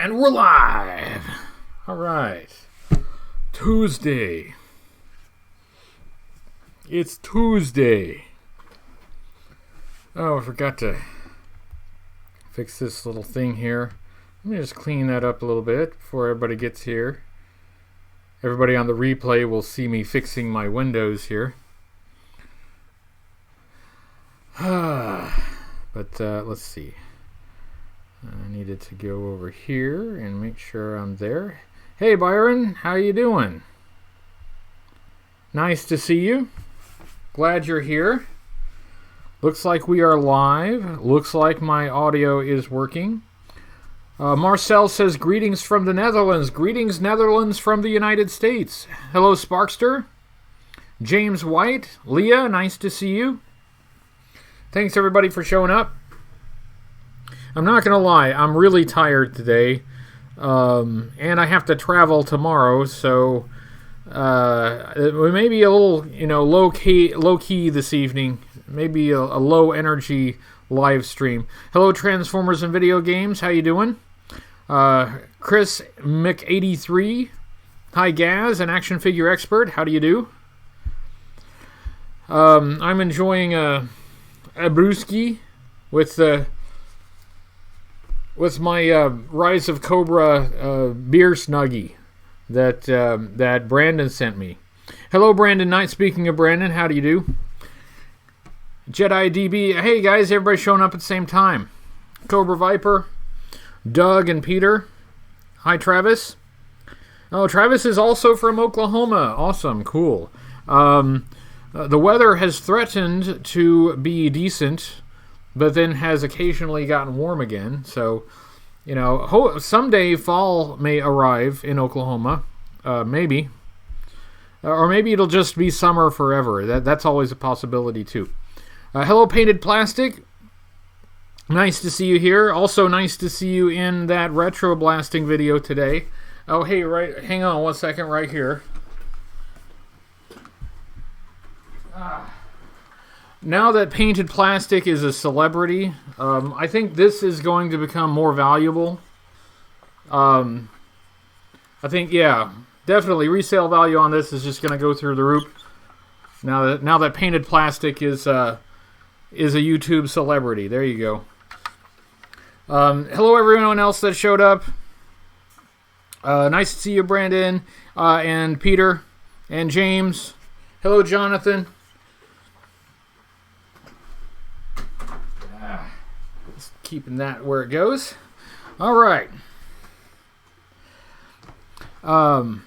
And we're live. All right. Tuesday. It's Tuesday. Oh, I forgot to fix this little thing here. Let me just clean that up a little bit before everybody gets here. Everybody on the replay will see me fixing my windows here. But let's see. I needed to go over here and make sure I'm there. Hey Byron, how you doing? Nice to see you. Glad you're here. Looks like we are live. Looks like my audio is working. Marcel says greetings from the Netherlands. Greetings Netherlands from the United States. Hello Sparkster. James White. Leah, nice to see you. Thanks everybody for showing up. I'm not going to lie, I'm really tired today, and I have to travel tomorrow, so it may be a little, low key this evening, maybe a low energy live stream. Hello, Transformers and Video Games, how you doing? Chris Mc83, hi Gaz, an action figure expert, how do you do? I'm enjoying a brewski with my Rise of Cobra beer snuggie that Brandon sent me. Hello, Brandon Knight. Speaking of Brandon, how do you do? Jedi DB. Hey, guys. Everybody showing up at the same time. Cobra Viper. Doug and Peter. Hi, Travis. Oh, Travis is also from Oklahoma. Awesome. Cool. The weather has threatened to be decent, but then has occasionally gotten warm again. So, someday fall may arrive in Oklahoma. Maybe. Or maybe it'll just be summer forever. That's always a possibility, too. Hello, Painted Plastic. Nice to see you here. Also nice to see you in that retro blasting video today. Oh, hey, hang on 1 second right here. Now that Painted Plastic is a celebrity, I think this is going to become more valuable. I think, yeah, definitely resale value on this is just going to go through the roof. Now that Painted Plastic is a YouTube celebrity. There you go. Hello, everyone else that showed up. Nice to see you, Brandon, and Peter, and James. Hello, Jonathan. Keeping that where it goes. All right. Glenn,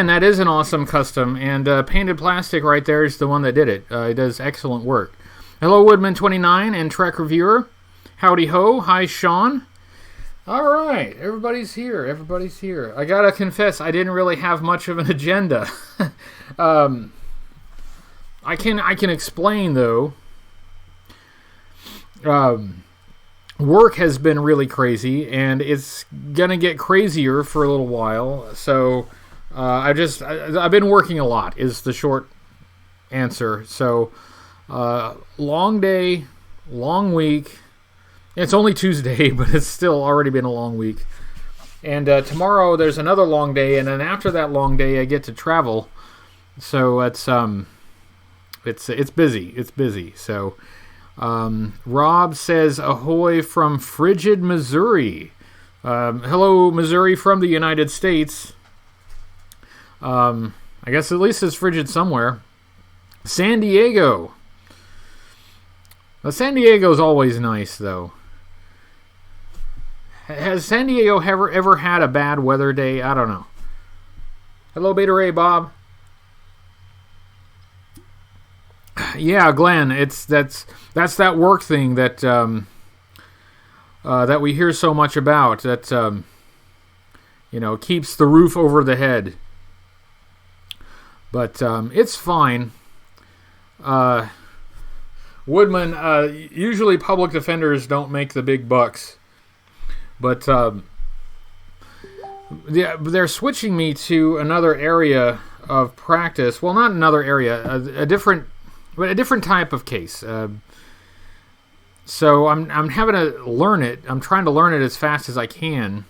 that is an awesome custom, and Painted Plastic right there is the one that did it. It does excellent work. Hello, Woodman29 and Trek Reviewer. Howdy ho. Hi, Sean. All right, everybody's here. I gotta confess, I didn't really have much of an agenda. I can explain though. Work has been really crazy, and it's gonna get crazier for a little while. So I've been working a lot is the short answer. So long day, long week. It's only Tuesday, but it's still already been a long week. And tomorrow there's another long day, and then after that long day I get to travel. So it's busy. It's busy. So. Rob says ahoy from frigid Missouri. Hello, Missouri from the United States. I guess at least it's frigid somewhere. San Diego. Well, San Diego's always nice, though. Has San Diego ever had a bad weather day? I don't know. Hello, Beta Ray Bob. Yeah, Glenn, that's that work thing that that we hear so much about. That keeps the roof over the head. But it's fine. Woodman, usually public defenders don't make the big bucks, but they're switching me to another area of practice. Well, not another area, a different type of case. So I'm having to learn it. I'm trying to learn it as fast as I can.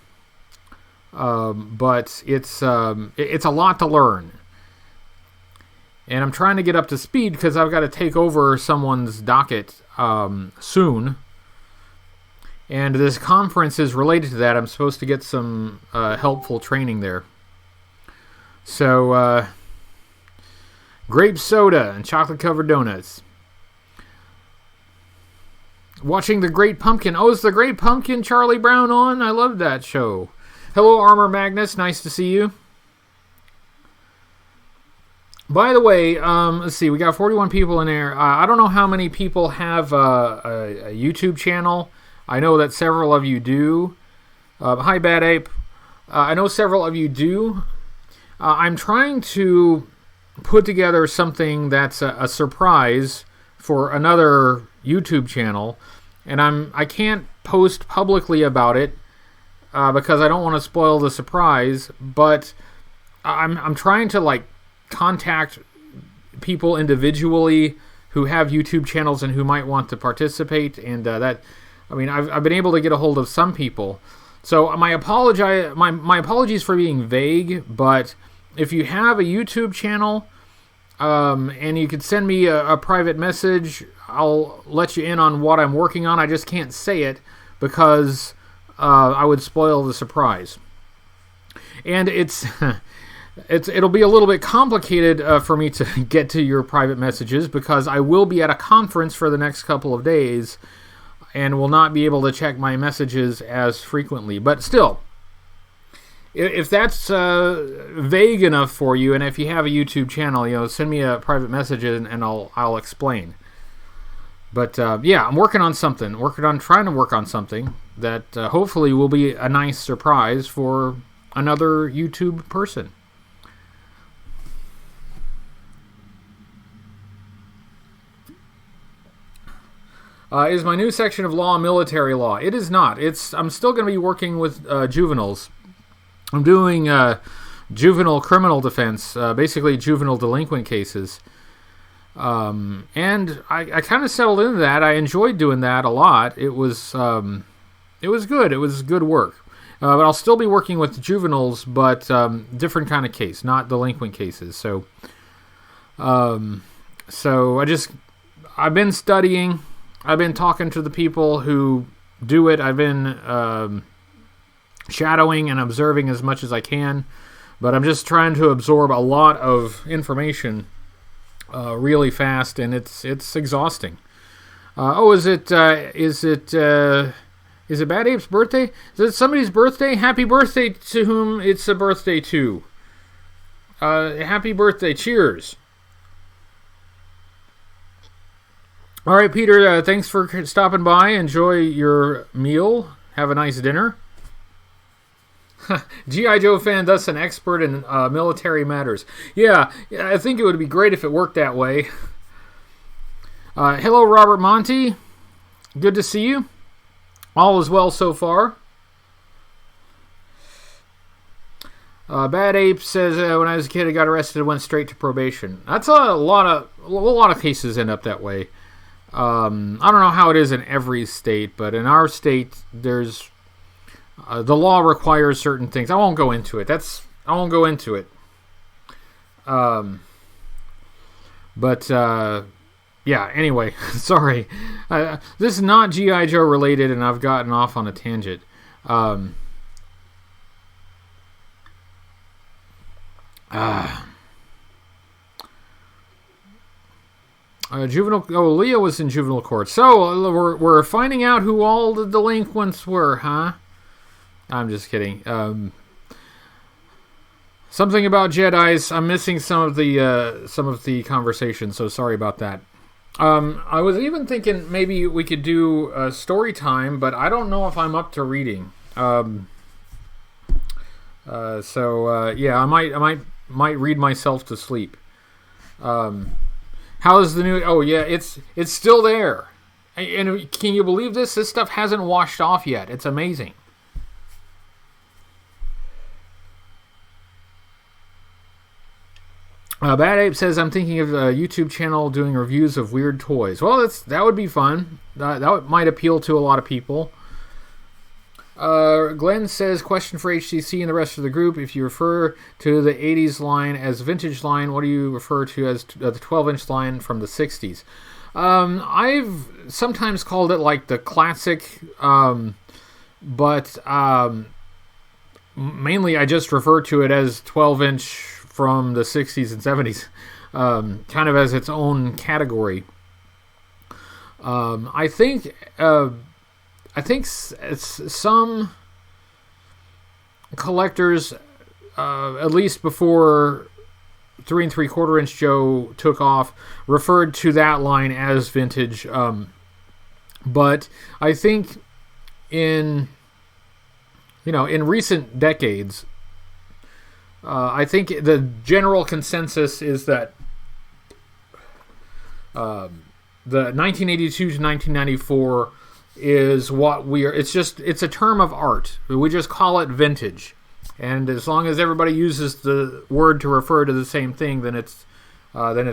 But it's a lot to learn. And I'm trying to get up to speed because I've got to take over someone's docket soon. And this conference is related to that. I'm supposed to get some helpful training there. So, grape soda and chocolate-covered donuts. Watching The Great Pumpkin. Oh, is The Great Pumpkin Charlie Brown on? I love that show. Hello, Armor Magnus. Nice to see you. By the way, let's see. We got 41 people in there. I don't know how many people have a YouTube channel. I know that several of you do. Hi, Bad Ape. I know several of you do. I'm trying to put together something that's a surprise for another YouTube channel, and I can't post publicly about it because I don't want to spoil the surprise. But I'm trying to contact people individually who have YouTube channels and who might want to participate, and I've been able to get a hold of some people. So my apologies for being vague, but if you have a YouTube channel and you could send me a private message, I'll let you in on what I'm working on. I just can't say it because I would spoil the surprise. And it'll be a little bit complicated for me to get to your private messages because I will be at a conference for the next couple of days and will not be able to check my messages as frequently. But still, if that's vague enough for you, and if you have a YouTube channel, send me a private message and I'll explain. But yeah, I'm working on something. Trying to work on something that hopefully will be a nice surprise for another YouTube person. Is my new section of law military law? It is not. I'm still going to be working with juveniles. I'm doing juvenile criminal defense, basically juvenile delinquent cases. And I kind of settled into that. I enjoyed doing that a lot. It was good. It was good work. But I'll still be working with juveniles, but different kind of case, not delinquent cases. So I've been studying. I've been talking to the people who do it. I've been shadowing and observing as much as I can, but I'm just trying to absorb a lot of information really fast, and it's exhausting. Is it Bad Ape's birthday? Is it somebody's birthday? Happy birthday to whom it's a birthday to. Happy birthday. Cheers. All right, Peter, thanks for stopping by. Enjoy your meal. Have a nice dinner. G.I. Joe fan, thus an expert in military matters. Yeah, I think it would be great if it worked that way. Hello, Robert Monty. Good to see you. All is well so far. Bad Ape says, when I was a kid, I got arrested and went straight to probation. That's a lot of cases end up that way. I don't know how it is in every state, but in our state, there's the law requires certain things. I won't go into it. Yeah. Anyway, sorry. This is not G.I. Joe related, and I've gotten off on a tangent. Leah was in juvenile court. So we're finding out who all the delinquents were, huh? I'm just kidding. Something about Jedis. I'm missing some of the conversation, so sorry about that. I was even thinking maybe we could do a story time, but I don't know if I'm up to reading. Yeah, I might read myself to sleep. How's the new? Oh yeah, it's still there. And can you believe this? This stuff hasn't washed off yet. It's amazing. Bad Ape says, I'm thinking of a YouTube channel doing reviews of weird toys. Well, that would be fun. That might appeal to a lot of people. Glenn says, question for HCC and the rest of the group. If you refer to the 80s line as vintage line, what do you refer to as the 12-inch line from the 60s? I've sometimes called it like the classic, but mainly I just refer to it as 12-inch from the 60s and 70s, kind of as its own category. I think some collectors, at least before 3 3/4 inch Joe took off, referred to that line as vintage. But I think in recent decades, I think the general consensus is that the 1982 to 1994 is what we are. It's a term of art. We just call it vintage, and as long as everybody uses the word to refer to the same thing, then it's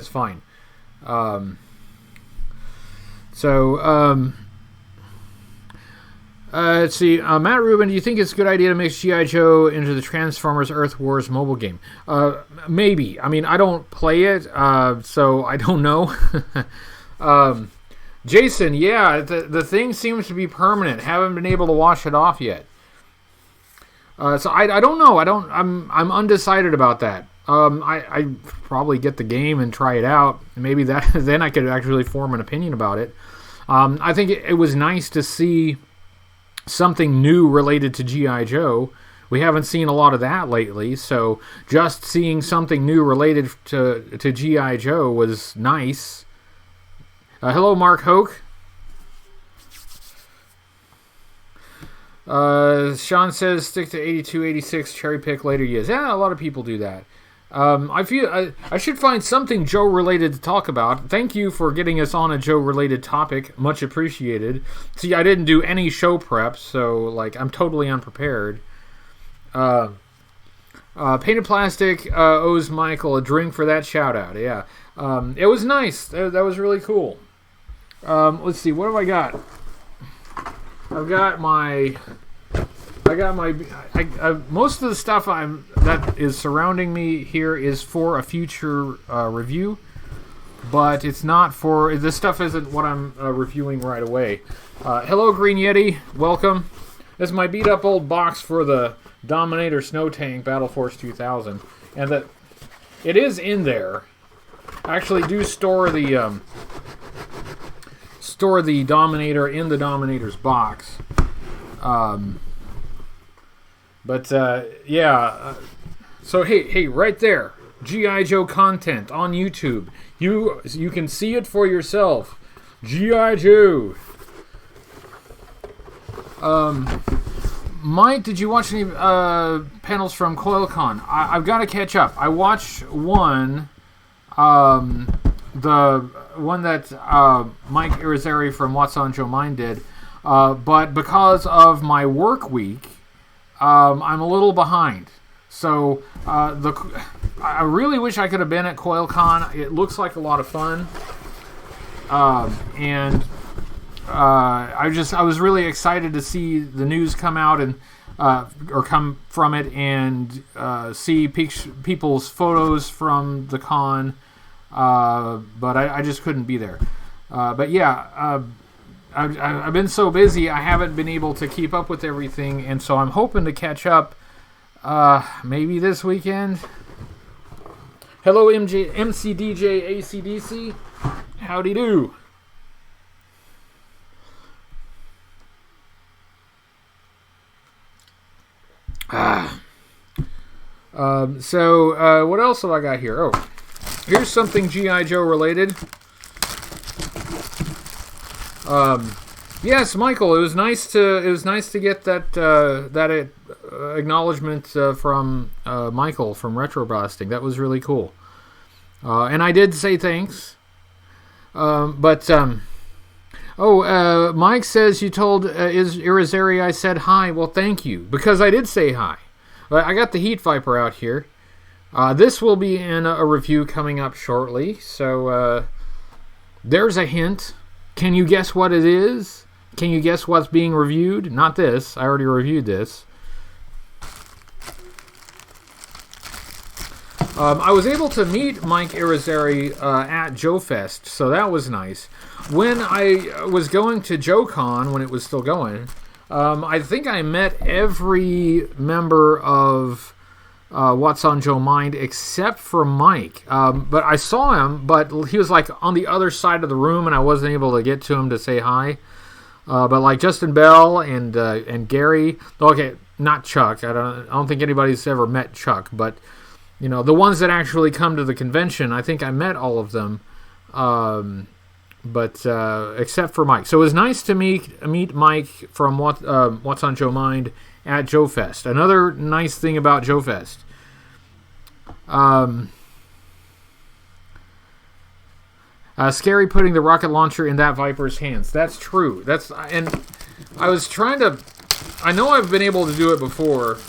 fine. Let's see. Matt Rubin, do you think it's a good idea to mix G.I. Joe into the Transformers Earth Wars mobile game? Maybe. I mean, I don't play it, so I don't know. Jason, yeah, the thing seems to be permanent. Haven't been able to wash it off yet. So I don't know. I'm undecided about that. I probably get the game and try it out. Maybe then I could actually form an opinion about it. I think it was nice to see something new related to G.I. Joe. We haven't seen a lot of that lately, so just seeing something new related to G.I. Joe was nice. Hello, Mark Hoke. Sean says, stick to 82, 86, cherry pick later years. Yeah, a lot of people do that. I feel I should find something Joe-related to talk about. Thank you for getting us on a Joe-related topic. Much appreciated. See, I didn't do any show prep, so I'm totally unprepared. Painted Plastic owes Michael a drink for that shout-out. Yeah. It was nice. That was really cool. Let's see. What have I got? I've got my most of the stuff that is surrounding me here is for a future review, but it's not for this stuff. Isn't what I'm reviewing right away. Hello, Green Yeti, welcome. This is my beat up old box for the Dominator Snow Tank Battle Force 2000, and it is in there. I actually do store the Dominator in the Dominator's box. So hey, right there, G.I. Joe content on YouTube. You can see it for yourself. G.I. Joe. Mike, did you watch any panels from CoilCon? I've got to catch up. I watched one, the one that Mike Irizarry from What's on Joe Mind did, but because of my work week, I'm a little behind. So I really wish I could have been at CoilCon. It looks like a lot of fun, and I was really excited to see the news come out and or come from it and see people's photos from the con. But I just couldn't be there. But yeah. I've been so busy, I haven't been able to keep up with everything, and so I'm hoping to catch up maybe this weekend. Hello, MCDJ ACDC. Howdy do. So what else have I got here? Oh, here's something G.I. Joe related. Yes, Michael. It was nice to get that acknowledgement from Michael from Retroblasting. That was really cool. And I did say thanks. Mike says you told Irizarry I said hi. Well, thank you, because I did say hi. I got the Heat Viper out here. This will be in a review coming up shortly, so there's a hint. Can you guess what it is? Can you guess what's being reviewed? Not this. I already reviewed this. I was able to meet Mike Irizarry at JoeFest, so that was nice. When I was going to JoeCon, when it was still going, I think I met every member of What's on Joe Mind except for Mike. But I saw him, but he was like on the other side of the room, and I wasn't able to get to him to say hi. But like Justin Bell and Gary, okay, not Chuck. I don't think anybody's ever met Chuck, but you know, the ones that actually come to the convention, I think I met all of them, but except for Mike. So it was nice to meet Mike from What's on Joe Mind at JoeFest. Another nice thing about JoeFest. Scary putting the rocket launcher in that Viper's hands. That's true. And I was trying to. I know I've been able to do it before,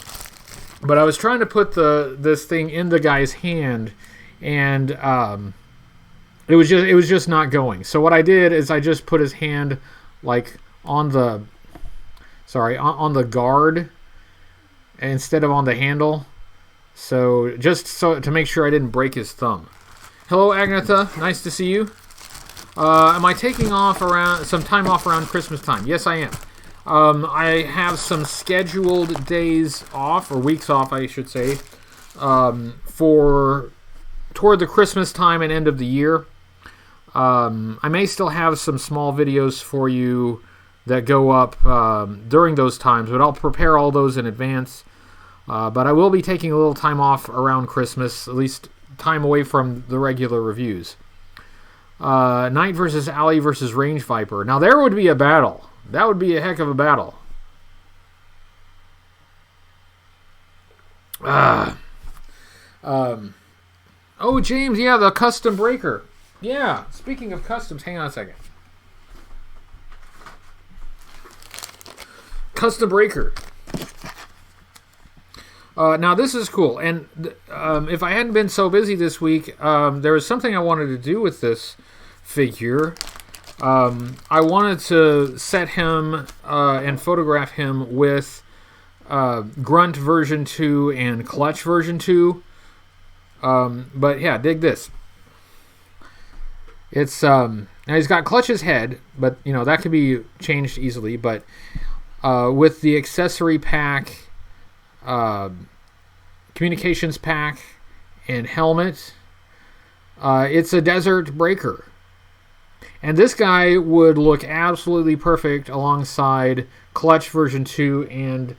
but I was trying to put this thing in the guy's hand, and it was just not going. So what I did is I just put his hand like on the guard instead of on the handle. So just to make sure I didn't break his thumb. Hello, Agnetha. Nice to see you. Am I taking some time off around Christmas time? Yes, I am. I have some scheduled days off, or weeks off, I should say, toward the Christmas time and end of the year. I may still have some small videos for you that go up during those times, but I'll prepare all those in advance. But I will be taking a little time off around Christmas, at least time away from the regular reviews. Knight versus Alley versus Range Viper. Now there would be a battle. That would be a heck of a battle. Oh, James, yeah, the custom breaker. Yeah, speaking of customs, hang on a second. Custom breaker. Now this is cool, and if I hadn't been so busy this week, there was something I wanted to do with this figure. I wanted to set him and photograph him with Grunt version 2 and Clutch version 2. But yeah, dig this. It's now he's got Clutch's head, but you know that could be changed easily. But with the accessory pack, communications pack, and helmet, it's a desert breaker. And this guy would look absolutely perfect alongside Clutch version 2 and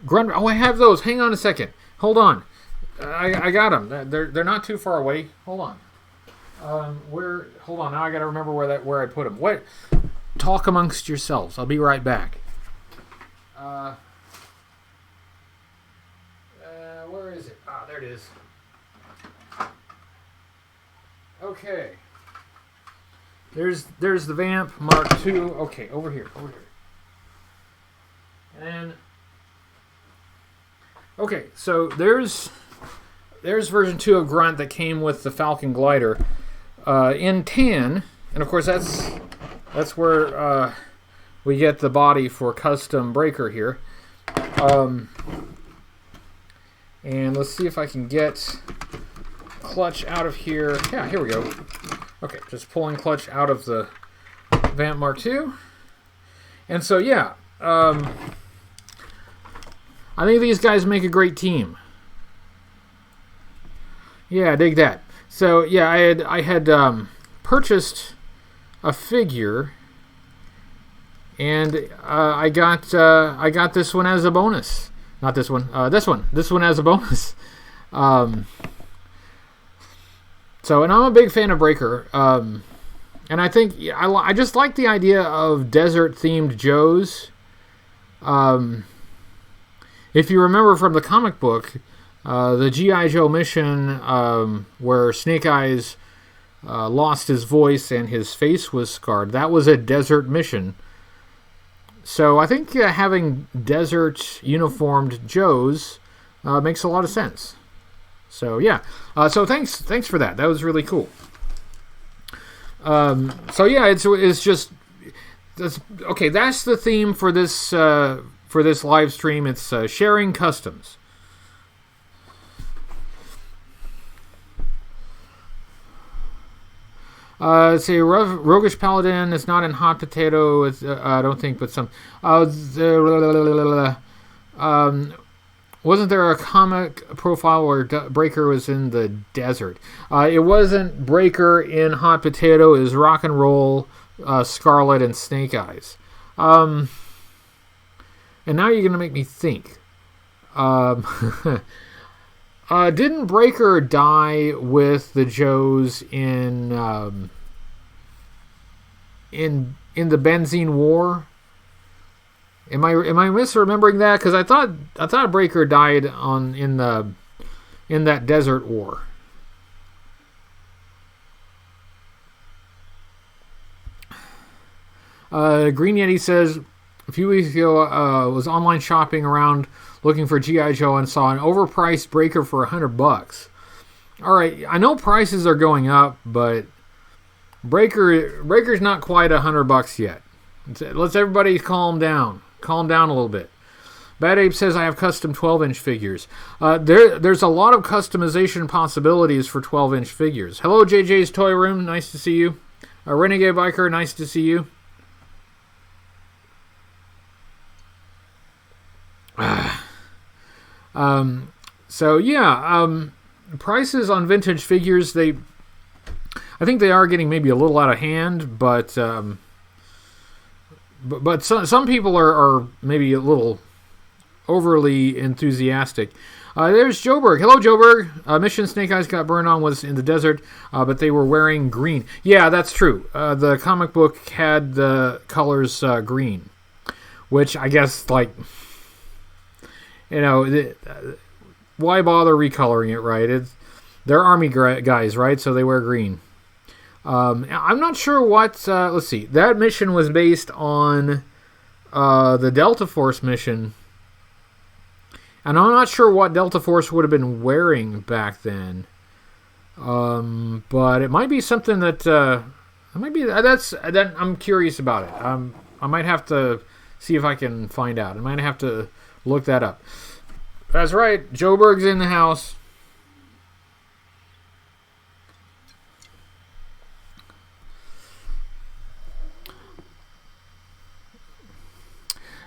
Grunt. Oh, I have those. Hang on a second. Hold on. I got them. They're not too far away. Hold on. Hold on. Now I got to remember where I put them. What? Talk amongst yourselves. I'll be right back. Where is it? Ah, there it is. Okay. There's the Vamp Mark II. Okay, over here. And okay, so there's version 2 of Grunt that came with the Falcon glider in tan, and of course that's where we get the body for custom breaker here. And let's see if I can get Clutch out of here. Yeah, here we go. Okay, just pulling Clutch out of the Vamp Mark II. And so, yeah, I think these guys make a great team. Yeah, dig that. So, yeah, I had purchased a figure, and I got this one as a bonus. Not this one. This one as a bonus. So, and I'm a big fan of Breaker. And I think I just like the idea of desert-themed Joes. If you remember from the comic book, the G.I. Joe mission where Snake Eyes lost his voice and his face was scarred, that was a desert mission. So I think having desert uniformed Joes makes a lot of sense. So yeah, so thanks for that. That was really cool. So yeah, it's just okay. That's the theme for this live stream. It's sharing customs. Let's see, Roguish Paladin is not in Hot Potato. I don't think, but some. Wasn't there a comic profile where Breaker was in the desert? It wasn't Breaker in Hot Potato. It was Rock and Roll, Scarlet, and Snake Eyes. And now you're going to make me think. Didn't Breaker die with the Joes in the Benzene War? Am I misremembering that? Because I thought Breaker died in that desert war. Green Yeti says a few weeks ago was online shopping around looking for G.I. Joe and saw an overpriced Breaker for $100. All right, I know prices are going up, but Breaker's not quite $100 yet. Let's everybody calm down. Calm down a little bit. Bad Ape says I have custom 12-inch figures. There's a lot of customization possibilities for 12-inch figures. Hello, JJ's Toy Room. Nice to see you. Renegade Biker, nice to see you. So yeah, prices on vintage figures, I think they are getting maybe a little out of hand, but some people are maybe a little overly enthusiastic. There's Joburg. Hello, Joburg. Mission Snake Eyes got burned on was in the desert, but they were wearing green. Yeah, that's true. The comic book had the colors green, which I guess, like, you know, why bother recoloring it, right? They're army guys, right? So they wear green. I'm not sure what... let's see. That mission was based on the Delta Force mission. And I'm not sure what Delta Force would have been wearing back then. But it might be something that... I'm curious about it. I might have to see if I can find out. I might have to look that up. That's right. Joburg's in the house.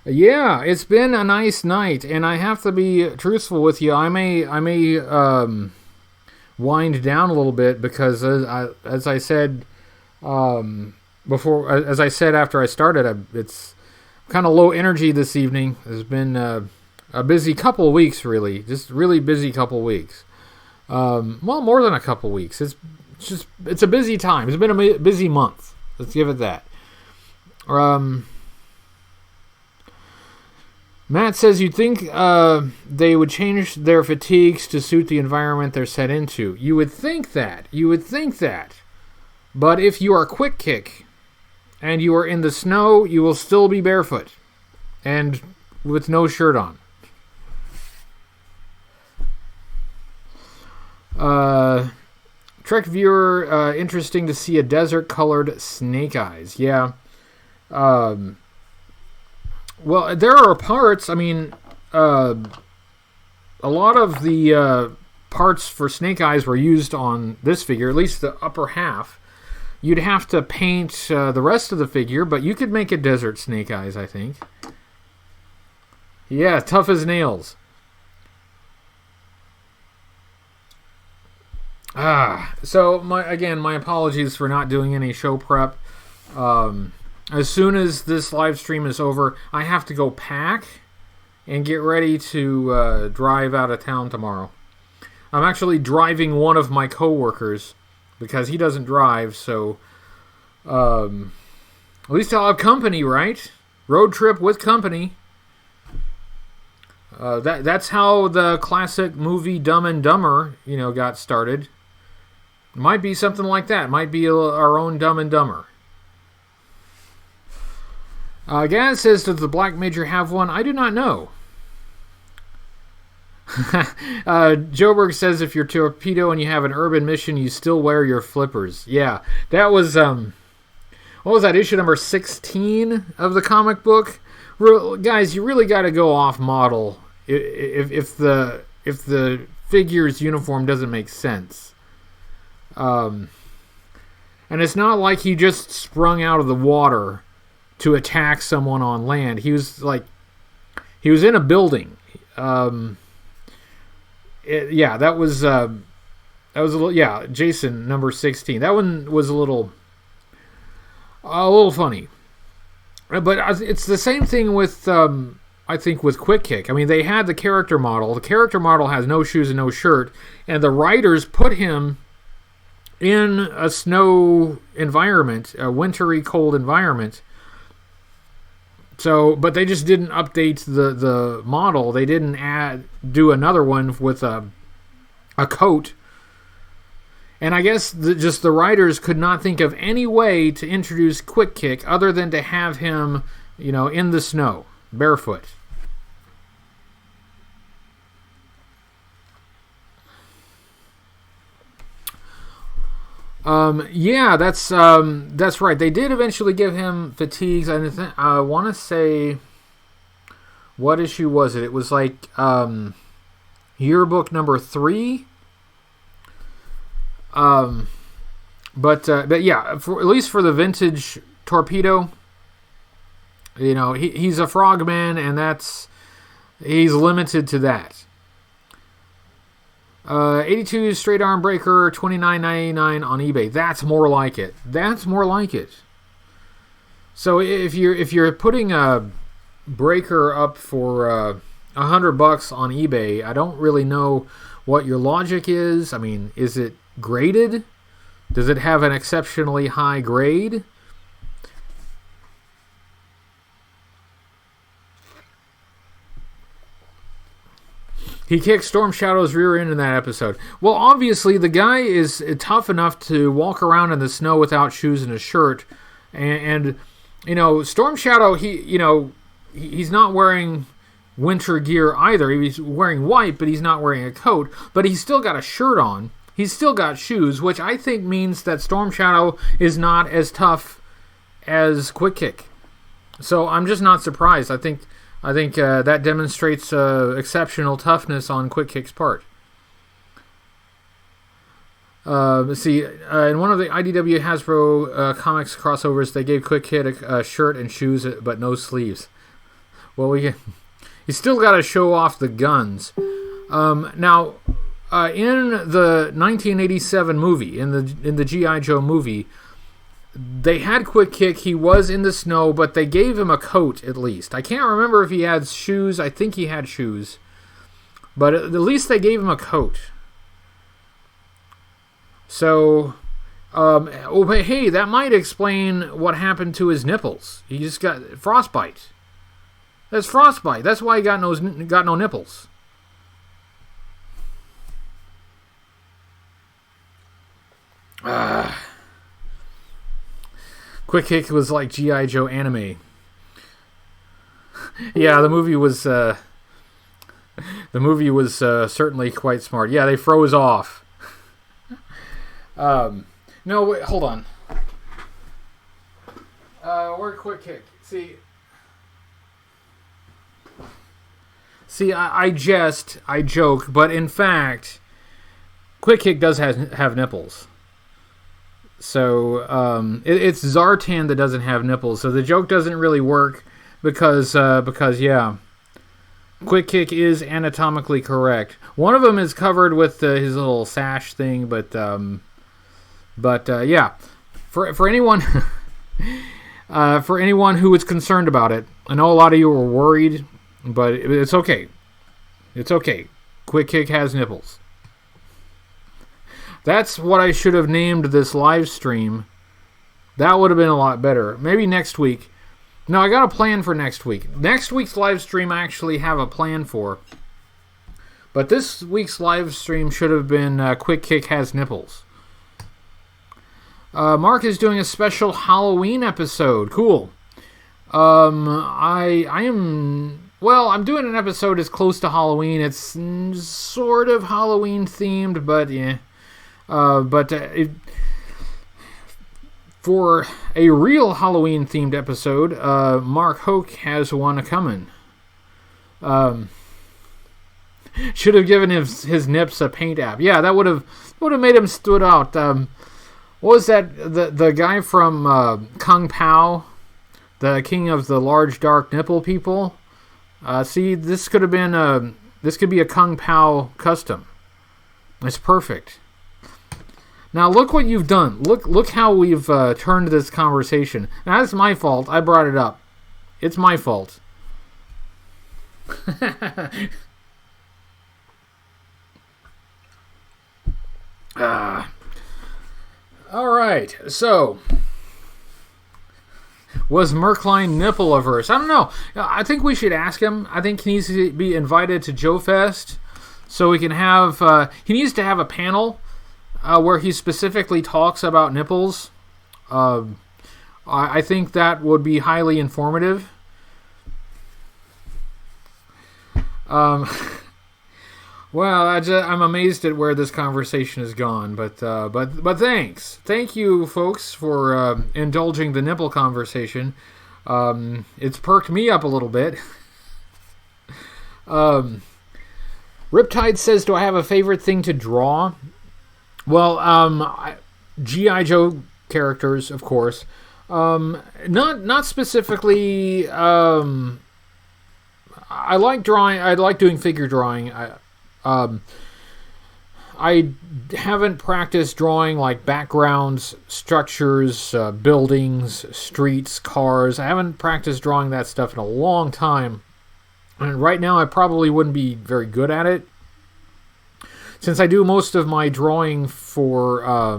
Yeah, it's been a nice night, and I have to be truthful with you. I may wind down a little bit because, as I said before, as I said after I started, it's kind of low energy this evening. It's been a busy couple of weeks, really, just really busy couple of weeks. Well, more than a couple of weeks. It's a busy time. It's been a busy month. Let's give it that. Matt says you'd think they would change their fatigues to suit the environment they're set into. You would think that. But if you are quick kick and you are in the snow, you will still be barefoot and with no shirt on. Trek viewer, interesting to see a desert-colored Snake Eyes. Yeah. Well, there are parts, I mean, a lot of the parts for Snake Eyes were used on this figure, at least the upper half. You'd have to paint the rest of the figure, but you could make a desert Snake Eyes, I think. Yeah, tough as nails. So, my apologies for not doing any show prep. As soon as this live stream is over, I have to go pack and get ready to drive out of town tomorrow. I'm actually driving one of my coworkers because he doesn't drive, so at least I'll have company, right? Road trip with company. That's how the classic movie Dumb and Dumber, got started. It might be something like that. It might be our own Dumb and Dumber. Gaz says, does the Black Major have one? I do not know. Joburg says if you're Torpedo and you have an urban mission, you still wear your flippers. Yeah, that was what was that, issue number 16 of the comic book? Guys, you really got to go off model if the figure's uniform doesn't make sense. And it's not like he just sprung out of the water to attack someone on land. He was in a building. That was a little, yeah, Jason number 16. That one was a little funny. But it's the same thing with I think with Quick Kick. I mean, they had the character model. The character model has no shoes and no shirt, and the writers put him in a snow environment, a wintry, cold environment. So, but they just didn't update the model. They didn't do another one with a coat. And I guess just the writers could not think of any way to introduce Quick Kick other than to have him, in the snow, barefoot. That's right. They did eventually give him fatigues. I want to say, what issue was it? It was like yearbook number 3. But yeah, at least for the vintage Torpedo, he's a frogman, and he's limited to that. 82 straight arm breaker, $29.99 on eBay. That's more like it. So if you're putting a breaker up for $100 on eBay, I don't really know what your logic is. I mean, is it graded? Does it have an exceptionally high grade? He kicked Storm Shadow's rear end in that episode. Well, obviously, the guy is tough enough to walk around in the snow without shoes and a shirt. And Storm Shadow, he's not wearing winter gear either. He's wearing white, but he's not wearing a coat. But he's still got a shirt on. He's still got shoes, which I think means that Storm Shadow is not as tough as Quick Kick. So I'm just not surprised. I think that demonstrates exceptional toughness on Quick Kick's part. Let's see. In one of the IDW Hasbro comics crossovers, they gave Quick Kick a shirt and shoes, but no sleeves. Well, you still got to show off the guns. Now, in the 1987 movie, in the G.I. Joe movie, they had Quick Kick. He was in the snow, but they gave him a coat at least. I can't remember if he had shoes. I think he had shoes. But at least they gave him a coat. So, but hey, that might explain what happened to his nipples. He just got frostbite. That's frostbite. That's why he got no nipples. Quick Kick was like G.I. Joe anime. Yeah, the movie was certainly quite smart. Yeah, they froze off. No, wait, hold on. Where'd Quick Kick? See, I joke, but in fact, Quick Kick does have nipples. So it's Zartan that doesn't have nipples. So the joke doesn't really work because yeah, Quick Kick is anatomically correct. One of them is covered with his little sash thing, but yeah, for anyone who is concerned about it, I know a lot of you were worried, but it's okay. It's okay. Quick Kick has nipples. That's what I should have named this live stream. That would have been a lot better. Maybe next week. No, I got a plan for next week. Next week's live stream I actually have a plan for. But this week's live stream should have been Quick Kick has nipples. Mark is doing a special Halloween episode. Cool. I am well, I'm doing an episode as close to Halloween. It's sort of Halloween themed, but yeah. For a real Halloween themed episode, Mark Hoke has one coming. Should have given his nips a paint app. Yeah, that would have made him stood out. What was that? The guy from Kung Pao, the king of the large dark nipple people. See, this could be a Kung Pao custom. It's perfect. Now look what you've done. Look how we've turned this conversation. Now that's my fault. I brought it up. It's my fault. All right. So, was Merkline nipple averse? I don't know. I think we should ask him. I think he needs to be invited to Joe Fest, so we can have. He needs to have a panel where he specifically talks about nipples. I think that would be highly informative. Well, I'm amazed at where this conversation has gone, but thanks. Thank you, folks, for indulging the nipple conversation. It's perked me up a little bit. Riptide says, do I have a favorite thing to draw? Well, G.I. Joe characters, of course. Not specifically. I like drawing. I like doing figure drawing. I haven't practiced drawing like backgrounds, structures, buildings, streets, cars. I haven't practiced drawing that stuff in a long time. And right now I probably wouldn't be very good at it. Since I do most of my drawing for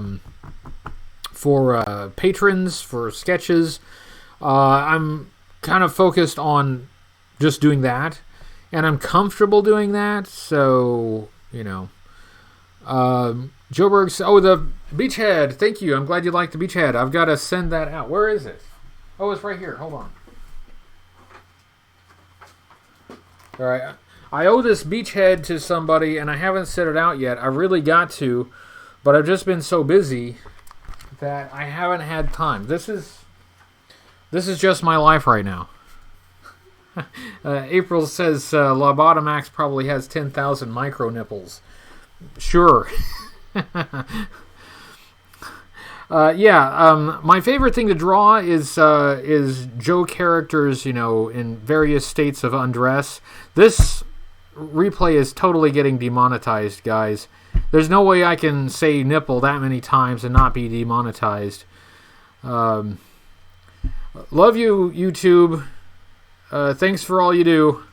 patrons, for sketches, I'm kind of focused on just doing that. And I'm comfortable doing that, so, you know. Joe Berg, oh, the Beachhead. Thank you. I'm glad you like the Beachhead. I've got to send that out. Where is it? Oh, it's right here. Hold on. All right. I owe this Beachhead to somebody, and I haven't sent it out yet. I really got to, but I've just been so busy that I haven't had time. This is just my life right now. April says Lobotomax probably has 10,000 micro nipples. Sure. My favorite thing to draw is Joe characters, in various states of undress. This replay is totally getting demonetized, guys. There's no way I can say nipple that many times and not be demonetized. Love you, YouTube. Thanks for all you do.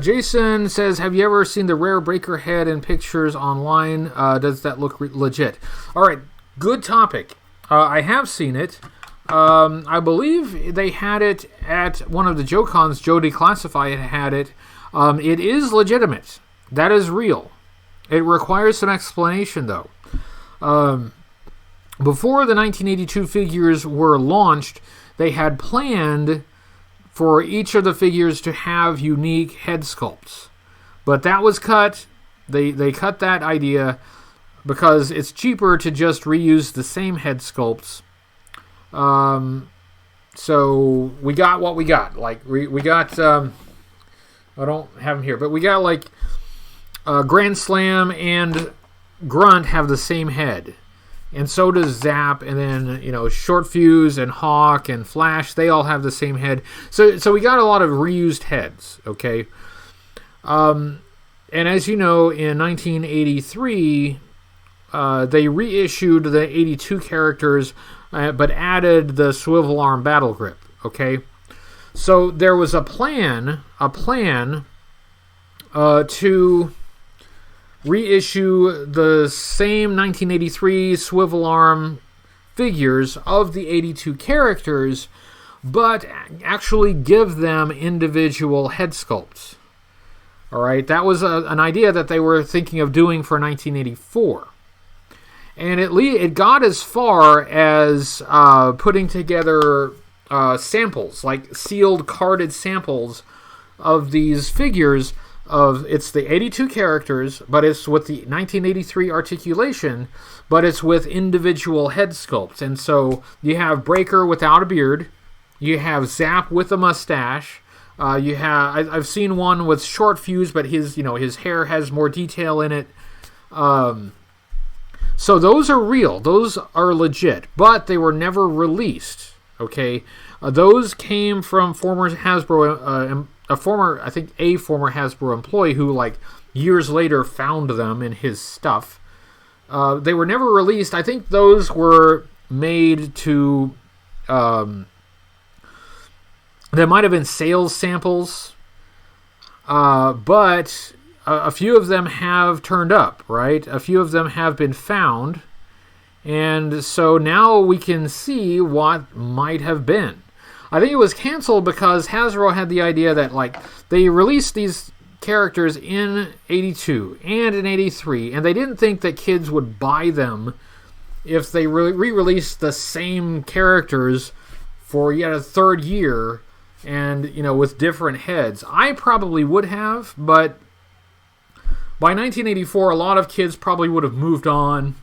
Jason says, have you ever seen the rare breaker head in pictures online? Does that look legit? All right, good topic. I have seen it. I believe they had it at one of the JoeCons. Joe Declassify had it. It is legitimate. That is real. It requires some explanation, though. Before the 1982 figures were launched, they had planned for each of the figures to have unique head sculpts. But that was cut. They cut that idea because it's cheaper to just reuse the same head sculpts. So we got what we got. Like, we got... I don't have them here, but we got, like, Grand Slam and Grunt have the same head. And so does Zap, and then, Short Fuse and Hawk and Flash, they all have the same head. So we got a lot of reused heads, okay? And as you know, in 1983, they reissued the 82 characters, but added the swivel arm battle grip, okay? So there was a plan to reissue the same 1983 swivel arm figures of the 82 characters, but actually give them individual head sculpts. All right, that was an idea that they were thinking of doing for 1984. And it got as far as putting together samples, like sealed, carded samples of these figures. It's the 82 characters, but it's with the 1983 articulation, but it's with individual head sculpts. And so you have Breaker without a beard, you have Zap with a mustache, I've seen one with short fuse, but his hair has more detail in it. So those are real. Those are legit. But they were never released. Okay? Those came from former Hasbro, a former Hasbro employee who, like, years later found them in his stuff. They were never released. I think those were made to... there might have been sales samples. But... a few of them have turned up, right? A few of them have been found. And so now we can see what might have been. I think it was canceled because Hasbro had the idea that, like, they released these characters in 82 and in 83, and they didn't think that kids would buy them if they re-released the same characters for yet a third year and, with different heads. I probably would have, but... by 1984, a lot of kids probably would have moved on.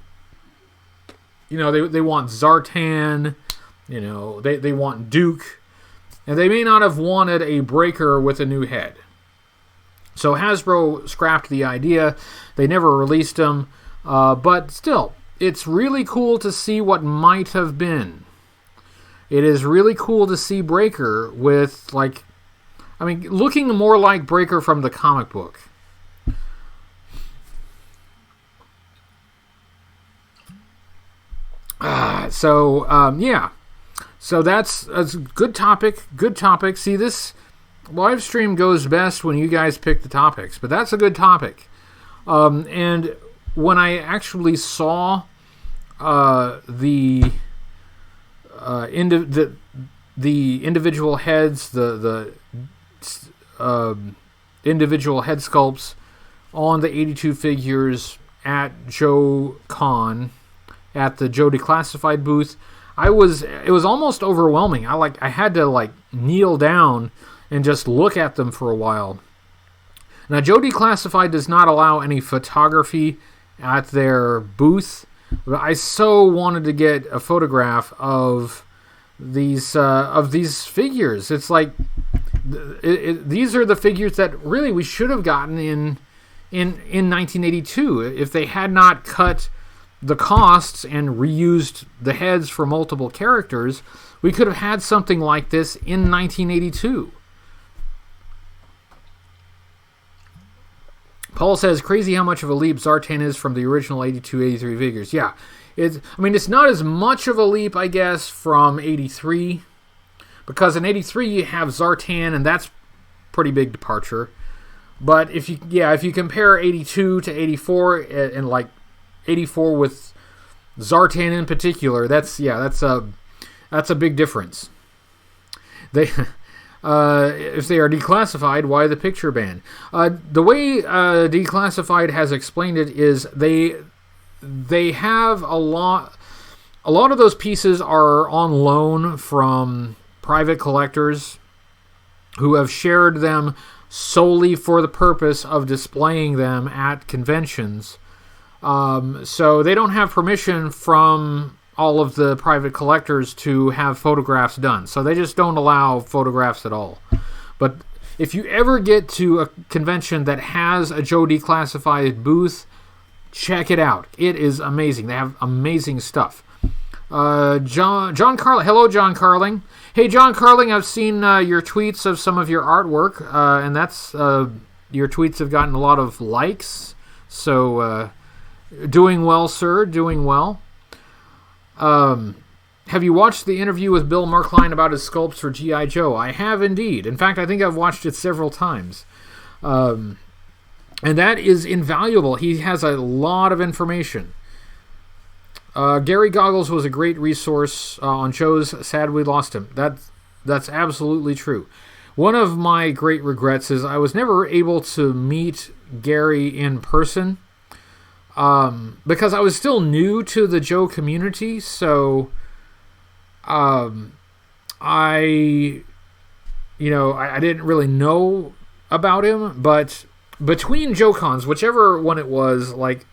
They want Zartan. They want Duke. And they may not have wanted a Breaker with a new head. So Hasbro scrapped the idea. They never released them. But still, it's really cool to see what might have been. It is really cool to see Breaker with, looking more like Breaker from the comic book. So that's a good topic. Good topic. See, this live stream goes best when you guys pick the topics, but that's a good topic. And when I actually saw the individual heads, the individual head sculpts on the 82 figures at Joe Con, at the Joe Declassified booth, it was almost overwhelming. I had to kneel down and just look at them for a while. Now, Joe Declassified does not allow any photography at their booth, but I so wanted to get a photograph of these figures. It's like these are the figures that really we should have gotten in 1982 if they had not cut the costs and reused the heads for multiple characters. We could have had something like this in 1982. Paul says, crazy how much of a leap Zartan is from the original 82-83 figures. Yeah, it's not as much of a leap, I guess, from 83, because in 83 you have Zartan, and that's pretty big departure. But if you compare 82 to 84 and 84 with Zartan in particular, that's a big difference. They if they are declassified, why the picture ban? The way Declassified has explained it is they have a lot of those pieces are on loan from private collectors who have shared them solely for the purpose of displaying them at conventions. So they don't have permission from all of the private collectors to have photographs done. So they just don't allow photographs at all. But if you ever get to a convention that has a Joe Declassified booth, check it out. It is amazing. They have amazing stuff. John Carling. Hello, John Carling. Hey, John Carling, I've seen your tweets of some of your artwork, and that's your tweets have gotten a lot of likes. So, doing well, sir. Doing well. Have you watched the interview with Bill Merkline about his sculpts for G.I. Joe? I have indeed. In fact, I think I've watched it several times. And that is invaluable. He has a lot of information. Gary Goggles was a great resource on Joe's. Sad we lost him. That's absolutely true. One of my great regrets is I was never able to meet Gary in person. because I was still new to the Joe community, so I didn't really know about him, but between Joe Cons, whichever one it was, like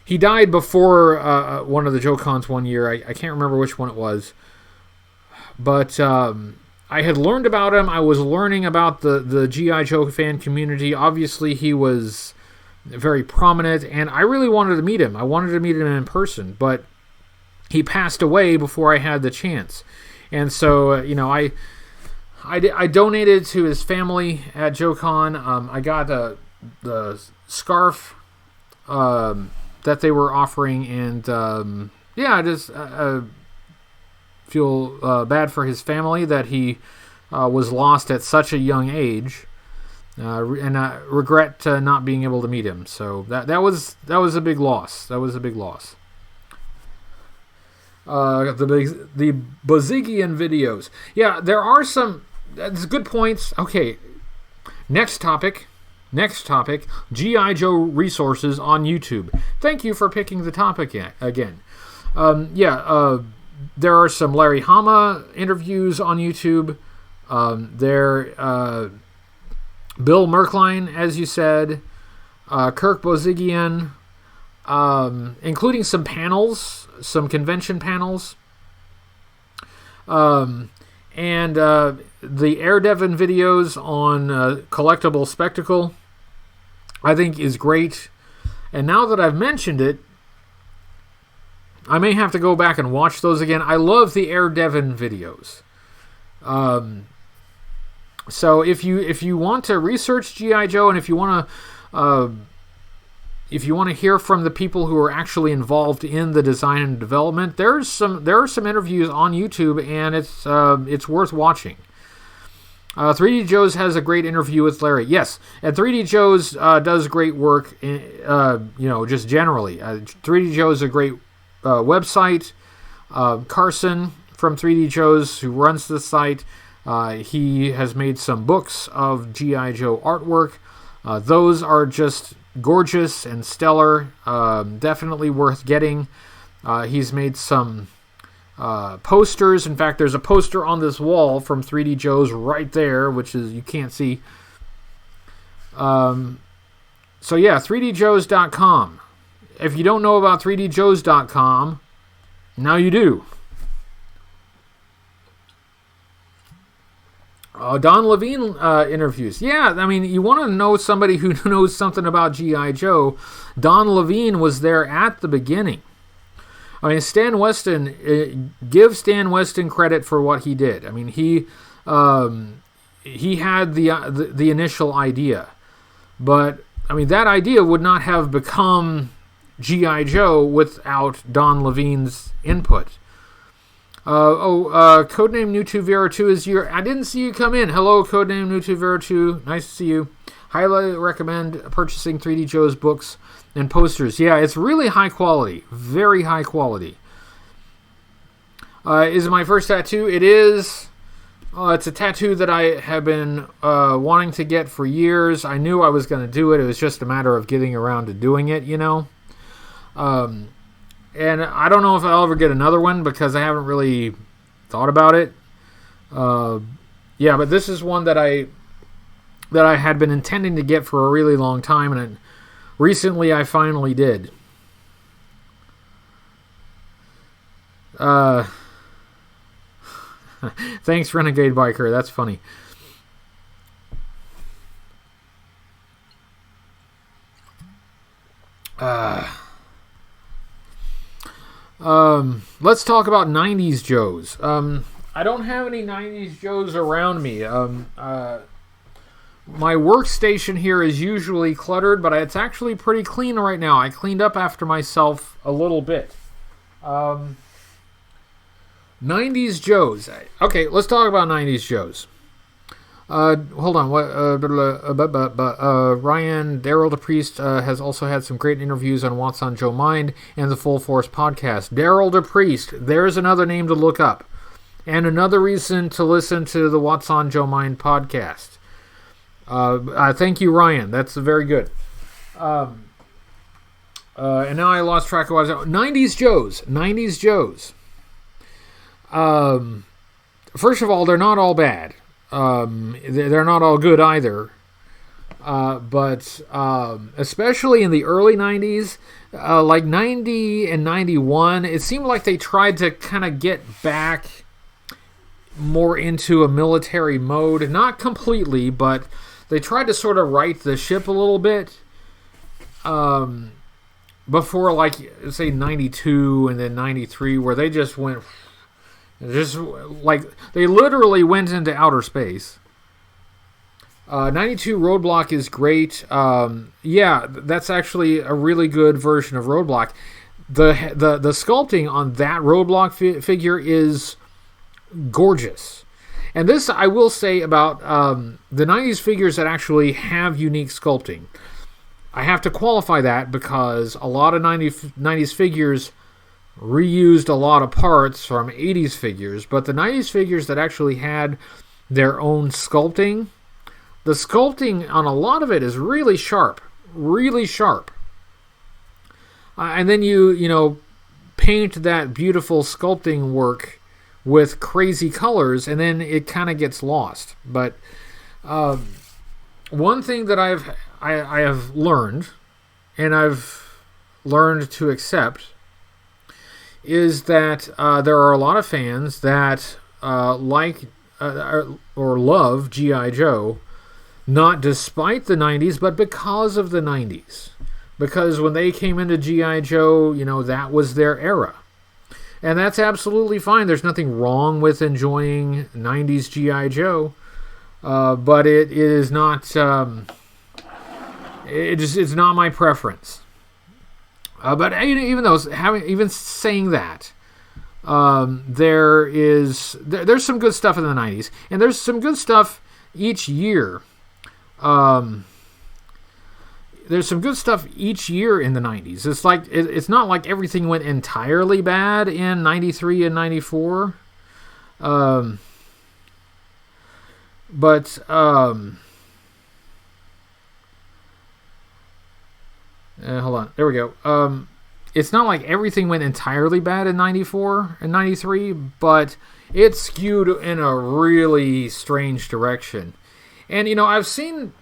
he died before one of the Joe Cons one year. I can't remember which one it was, but I had learned about him. I was learning about the G.I. Joe fan community. Obviously, he was very prominent, and I really wanted to meet him. I wanted to meet him in person, but he passed away before I had the chance. And so, I donated to his family at JoeCon. I got the scarf that they were offering, and I just feel bad for his family that he was lost at such a young age, and I regret not being able to meet him. So that was a big loss. That was a big loss. The Bozigian videos. Yeah, there are some. That's good points. Okay, next topic. G.I. Joe resources on YouTube. Thank you for picking the topic again. There are some Larry Hama interviews on YouTube. Bill Merkline, as you said. Kirk Bozigian. Including some panels, some convention panels. And the Air Devon videos on Collectible Spectacle, I think, is great. And now that I've mentioned it, I may have to go back and watch those again. I love the Air Devon videos. So if you want to research G.I. Joe, and if you want to hear from the people who are actually involved in the design and development, there are some interviews on YouTube, and it's worth watching. 3D Joe's has a great interview with Larry. Yes, and 3D Joe's does great work. Just generally, 3D Joe's a great website. Carson from 3D Joe's, who runs the site, he has made some books of G.I. Joe artwork. Those are just gorgeous and stellar. Definitely worth getting. He's made some posters. In fact, there's a poster on this wall from 3D Joe's right there, which is, you can't see. 3djoes.com. If you don't know about 3djoes.com, now you do. Don Levine interviews. Yeah, I mean, you want to know somebody who knows something about G.I. Joe. Don Levine was there at the beginning. I mean, Stan Weston, give Stan Weston credit for what he did. I mean, he had the initial idea. But, I mean, that idea would not have become G.I. Joe without Don Levine's input. Codename New2Vero2 is your... I didn't see you come in. Hello, Codename New2Vero2. Nice to see you. Highly recommend purchasing 3D Joe's books and posters. Yeah, it's really high quality. Very high quality. Is it my first tattoo? It is. It's a tattoo that I have been wanting to get for years. I knew I was going to do it. It was just a matter of getting around to doing it, you know. And I don't know if I'll ever get another one because I haven't really thought about it. But this is one that I had been intending to get for a really long time, and recently I finally did. Thanks, Renegade Biker. That's funny. Let's talk about 90s Joes. I don't have any 90s Joes around me. My workstation here is usually cluttered, but it's actually pretty clean right now. I cleaned up after myself a little bit. 90s Joes. Okay, let's talk about 90s Joes. Hold on. Ryan Daryl DePriest has also had some great interviews on What's on Joe Mind and the Full Force podcast. Daryl DePriest, there's another name to look up, and another reason to listen to the What's on Joe Mind podcast. Thank you, Ryan. That's very good. And now I lost track of what I was. 90s Joes. 90s Joes. First of all, they're not all bad. They're not all good either. But especially in the early 90s, like 90 and 91, it seemed like they tried to kind of get back more into a military mode. Not completely, but they tried to sort of right the ship a little bit. Before, like, say, 92 and then 93, where they just went... Just, like, they literally went into outer space. 92 Roadblock is great. Yeah, that's actually a really good version of Roadblock. The sculpting on that Roadblock figure is gorgeous. And this, I will say about the 90s figures that actually have unique sculpting. I have to qualify that because a lot of 90s figures reused a lot of parts from 80s figures, but the 90s figures that actually had their own sculpting, the sculpting on a lot of it is really sharp, really sharp. And then you paint that beautiful sculpting work with crazy colors, and then it kind of gets lost. But one thing that I have learned, and I've learned to accept, is that there are a lot of fans that like or love G.I. Joe, not despite the 90s, but because of the 90s. Because when they came into G.I. Joe, that was their era. And that's absolutely fine. There's nothing wrong with enjoying 90s G.I. Joe. But it is not... it's not my preference. But even saying that, there's some good stuff in the 90s, and there's some good stuff each year. There's some good stuff each year in the 90s. It's like it's not like everything went entirely bad in 93 and 94. Hold on. There we go. It's not like everything went entirely bad in 94 and 93, but it skewed in a really strange direction. And, I've seen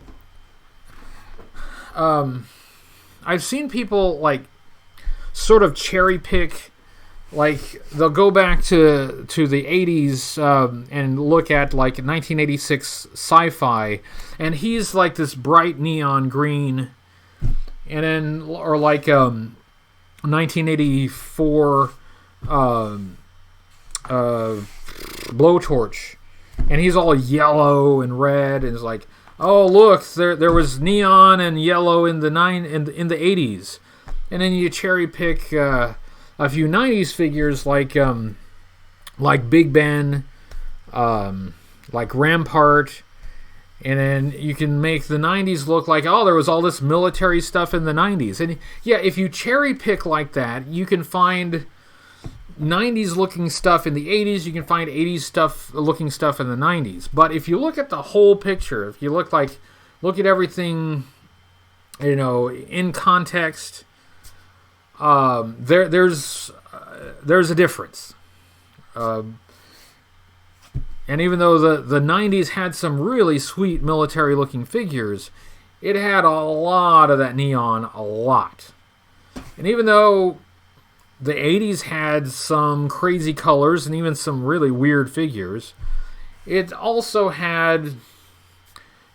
people, like, sort of cherry pick, like, they'll go back to the 80s and look at, like, 1986 sci-fi, and he's, like, this bright neon green. And then, or like 1984 Blowtorch, and he's all yellow and red, and it's like, oh look, there was neon and yellow in the 80s, and then you cherry pick a few 90s figures like Big Ben, like Rampart. And then you can make the 90s look like, oh, there was all this military stuff in the 90s. And yeah, if you cherry pick like that, you can find 90s looking stuff in the 80s. You can find 80s looking stuff in the 90s. But if you look at the whole picture, if you look at everything, in context, there's a difference. And even though the 90s had some really sweet military-looking figures, it had a lot of that neon, a lot. And even though the 80s had some crazy colors and even some really weird figures, it also had,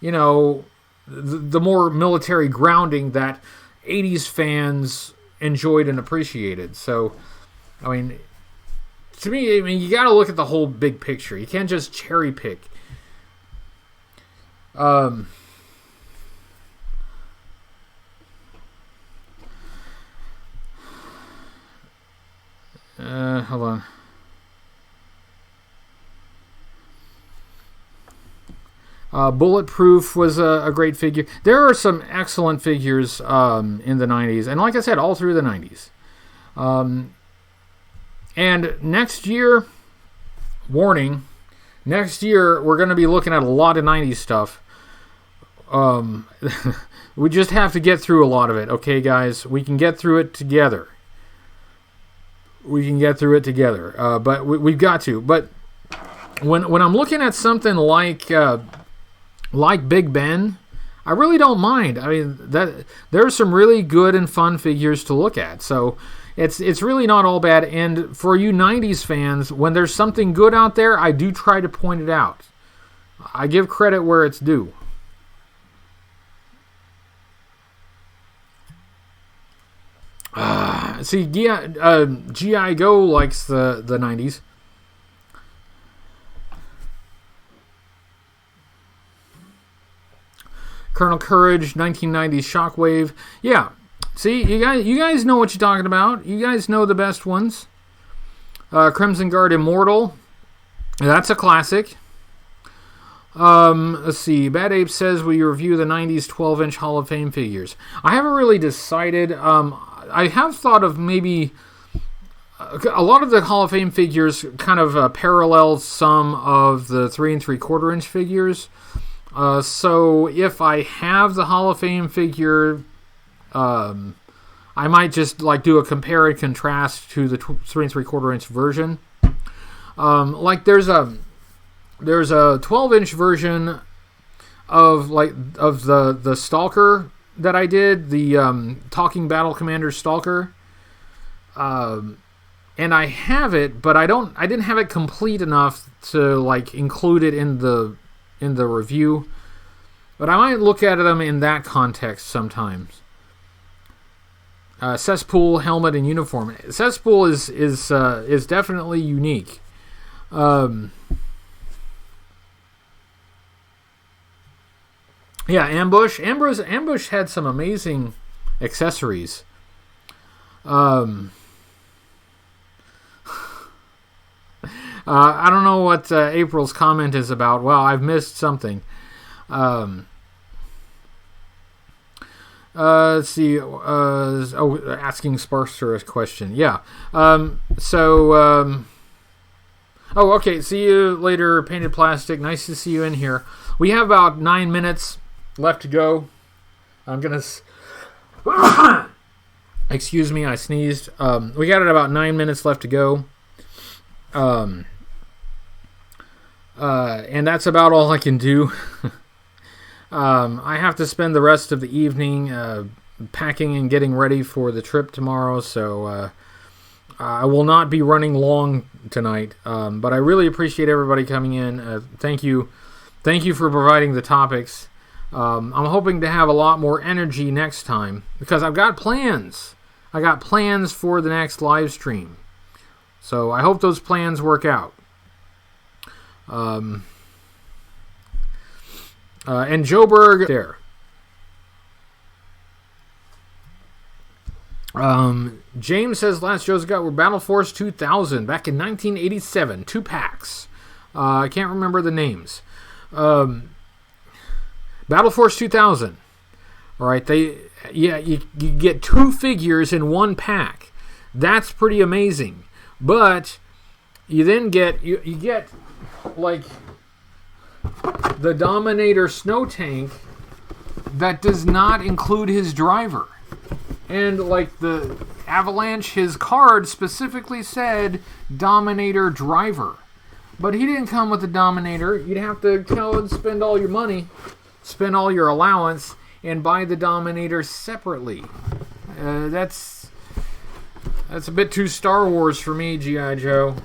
the more military grounding that 80s fans enjoyed and appreciated. So, to me, you got to look at the whole big picture. You can't just cherry pick. Hold on. Bulletproof was a great figure. There are some excellent figures in the 90s. And like I said, all through the 90s. And next year, warning, next year we're going to be looking at a lot of 90s stuff. we just have to get through a lot of it, okay, guys? We can get through it together. We can get through it together, but we've got to. But when I'm looking at something like Big Ben, I really don't mind. I mean, there's some really good and fun figures to look at. So it's really not all bad. And for you 90s fans, when there's something good out there, I do try to point it out. I give credit where it's due. See, G.I. Go likes the 90s. Colonel Courage, 1990s Shockwave. Yeah, see, you guys know what you're talking about. You guys know the best ones. Crimson Guard Immortal. That's a classic. Let's see. Bad Ape says, will you review the 90s 12-inch Hall of Fame figures? I haven't really decided. I have thought of maybe a lot of the Hall of Fame figures kind of parallel some of the 3 3/4 inch figures. So if I have the Hall of Fame figure, I might just like do a compare and contrast to the 3 3/4 inch version. Like there's a 12-inch version of the Stalker that I did, the Talking Battle Commander Stalker, and I have it, but I didn't have it complete enough to like include it in the review. But I might look at them in that context sometimes. Cesspool helmet and uniform. Cesspool is definitely unique. Yeah, Ambush. Ambush had some amazing accessories. I don't know what April's comment is about. Well, I've missed something. Let's see. Asking Sparkster a question. Yeah. Oh, okay. See you later, Painted Plastic. Nice to see you in here. We have about 9 minutes left to go. I'm gonna. Excuse me, I sneezed. We got about 9 minutes left to go. And that's about all I can do. I have to spend the rest of the evening packing and getting ready for the trip tomorrow, so I will not be running long tonight. But I really appreciate everybody coming in. Thank you for providing the topics. I'm hoping to have a lot more energy next time because I've got plans. I got plans for the next live stream, so I hope those plans work out. And Joburg there. James says last shows got were Battle Force 2000 back in 1987, 2 packs. I can't remember the names. Battle Force 2000. All right, you get 2 figures in 1 pack. That's pretty amazing. But you then get you get like the Dominator Snow Tank that does not include his driver. And like the Avalanche, his card specifically said Dominator Driver. But he didn't come with the Dominator. You'd have to go and spend all your money, spend all your allowance, and buy the Dominator separately. That's a bit too Star Wars for me, G.I. Joe.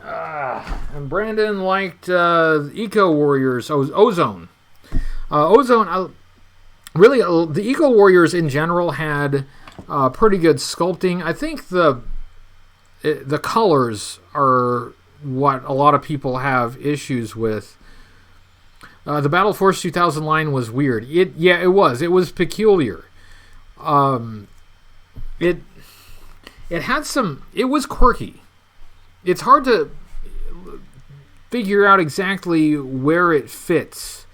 And Brandon liked Eco Warriors, Ozone. Ozone, really, the Eco Warriors in general had pretty good sculpting. I think the colors are what a lot of people have issues with. The Battle Force 2000 line was weird. It was. It was peculiar. It had some. It was quirky. It's hard to figure out exactly where it fits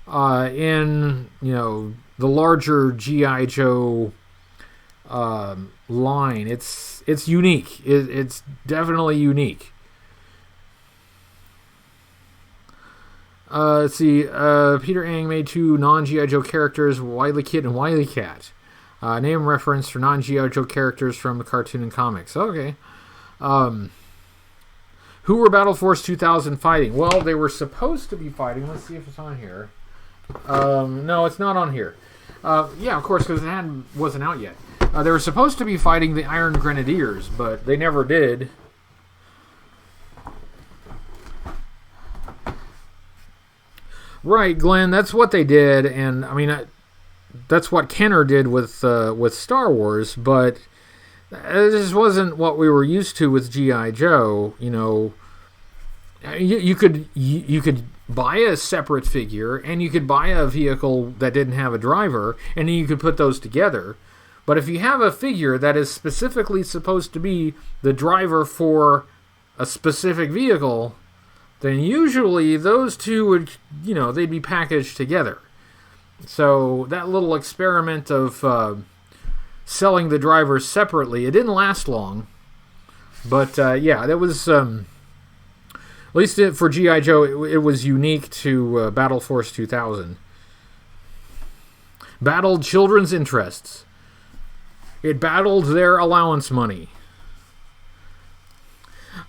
in the larger G.I. Joe line. It's unique. It's definitely unique. Let's see. Peter Ang made 2 non-G.I. Joe characters, Wily Kid and Wily Cat. Name reference for non-G.I. Joe characters from the cartoon and comics. Okay. Who were Battle Force 2000 fighting? Well, they were supposed to be fighting. Let's see if it's on here. No, it's not on here. Yeah, of course, because it wasn't out yet. They were supposed to be fighting the Iron Grenadiers, but they never did. Right, Glenn, that's what they did, and I mean, that's what Kenner did with Star Wars, but it just wasn't what we were used to with G.I. Joe. You know, you could buy a separate figure, and you could buy a vehicle that didn't have a driver, and then you could put those together. But if you have a figure that is specifically supposed to be the driver for a specific vehicle, then usually those two would, they'd be packaged together. So that little experiment of selling the drivers separately, it didn't last long. But yeah, that was, at least for G.I. Joe, it was unique to Battle Force 2000. Battled children's interests. It battled their allowance money.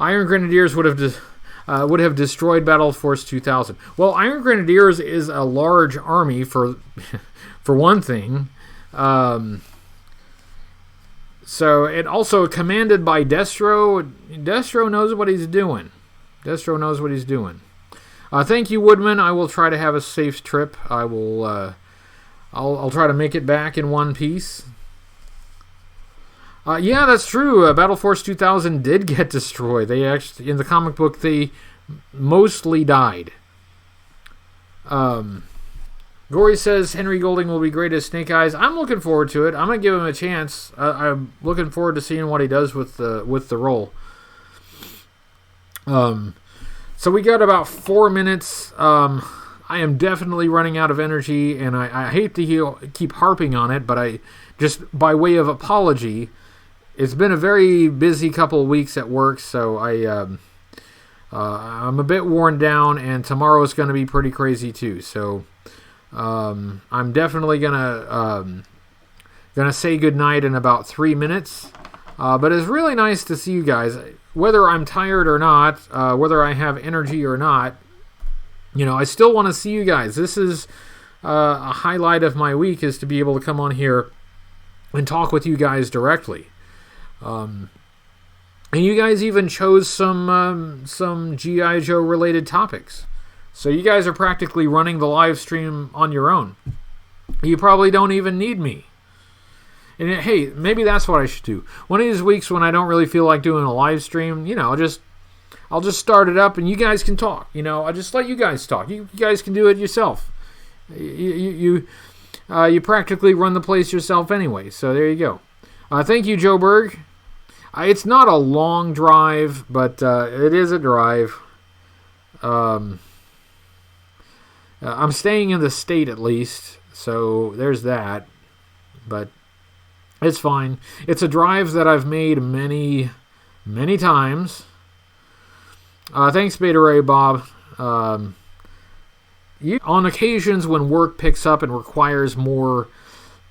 Iron Grenadiers would have destroyed Battle Force 2000. Well, Iron Grenadiers is a large army for one thing. So it also commanded by Destro. Destro knows what he's doing. Thank you, Woodman. I will try to have a safe trip. I'll try to make it back in one piece. Yeah, that's true. Battle Force 2000 did get destroyed. They actually, in the comic book, they mostly died. Gory says Henry Golding will be great as Snake Eyes. I'm looking forward to it. I'm gonna give him a chance. I'm looking forward to seeing what he does with the role. So we got about 4 minutes. I am definitely running out of energy, and I hate to keep harping on it, but I just, by way of apology, it's been a very busy couple of weeks at work, so I'm a bit worn down, and tomorrow is going to be pretty crazy too. So I'm definitely gonna say goodnight in about 3 minutes. But it's really nice to see you guys, whether I'm tired or not, whether I have energy or not. I still want to see you guys. This is a highlight of my week, is to be able to come on here and talk with you guys directly. And you guys even chose some G.I. Joe related topics. So you guys are practically running the live stream on your own. You probably don't even need me. And hey, maybe that's what I should do. One of these weeks when I don't really feel like doing a live stream, I'll just start it up and you guys can talk. I'll just let you guys talk. You guys can do it yourself. You practically run the place yourself anyway. So there you go. Thank you, Joe Berg. It's not a long drive, but it is a drive. I'm staying in the state at least, so there's that. But it's fine. It's a drive that I've made many, many times. Thanks, Beta Ray Bob. On occasions when work picks up and requires more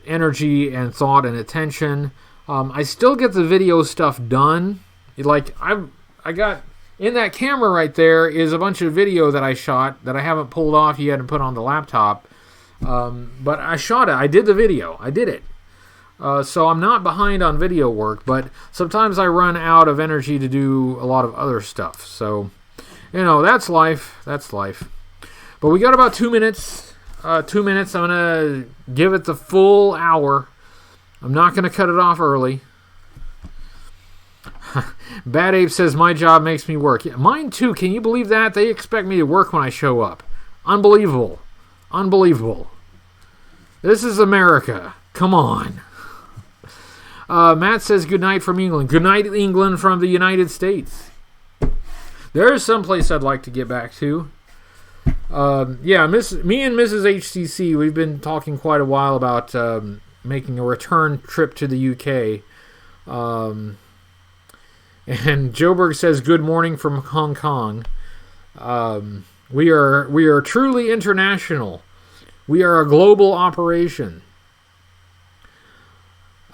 energy and thought and attention, I still get the video stuff done. Like I got in that camera right there is a bunch of video that I shot that I haven't pulled off yet and put on the laptop. But I shot it. I did the video. I did it. So I'm not behind on video work, but sometimes I run out of energy to do a lot of other stuff. So, that's life. That's life. But we got about 2 minutes. 2 minutes. I'm going to give it the full hour. I'm not going to cut it off early. Bad Ape says, my job makes me work. Yeah, mine too. Can you believe that? They expect me to work when I show up. Unbelievable. Unbelievable. This is America. Come on. Matt says, good night from England. Good night, England, from the United States. There's some place I'd like to get back to. Yeah, me and Mrs. HCC, we've been talking quite a while about making a return trip to the UK. And Joburg says, good morning from Hong Kong. We are truly international. We are a global operation.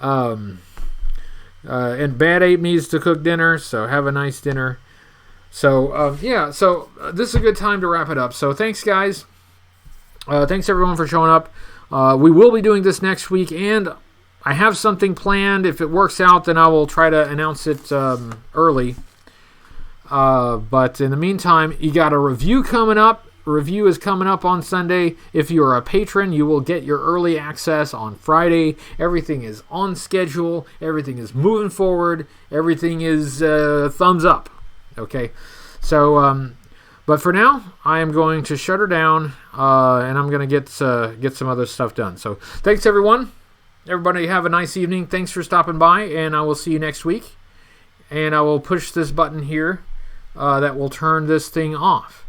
And Bad Ape needs to cook dinner, so have a nice dinner. So, this is a good time to wrap it up. So, thanks, guys. Thanks, everyone, for showing up. We will be doing this next week, and I have something planned. If it works out, then I will try to announce it early. But in the meantime, you got a review coming up. Review is coming up on Sunday. If you're a patron, you will get your early access on Friday. Everything is on schedule. Everything is moving forward. Everything is thumbs up. Okay, so but for now, I am going to shut her down, and I'm going to get some other stuff done. So thanks, everyone. Everybody have a nice evening. Thanks for stopping by, and I will see you next week. And I will push this button here that will turn this thing off.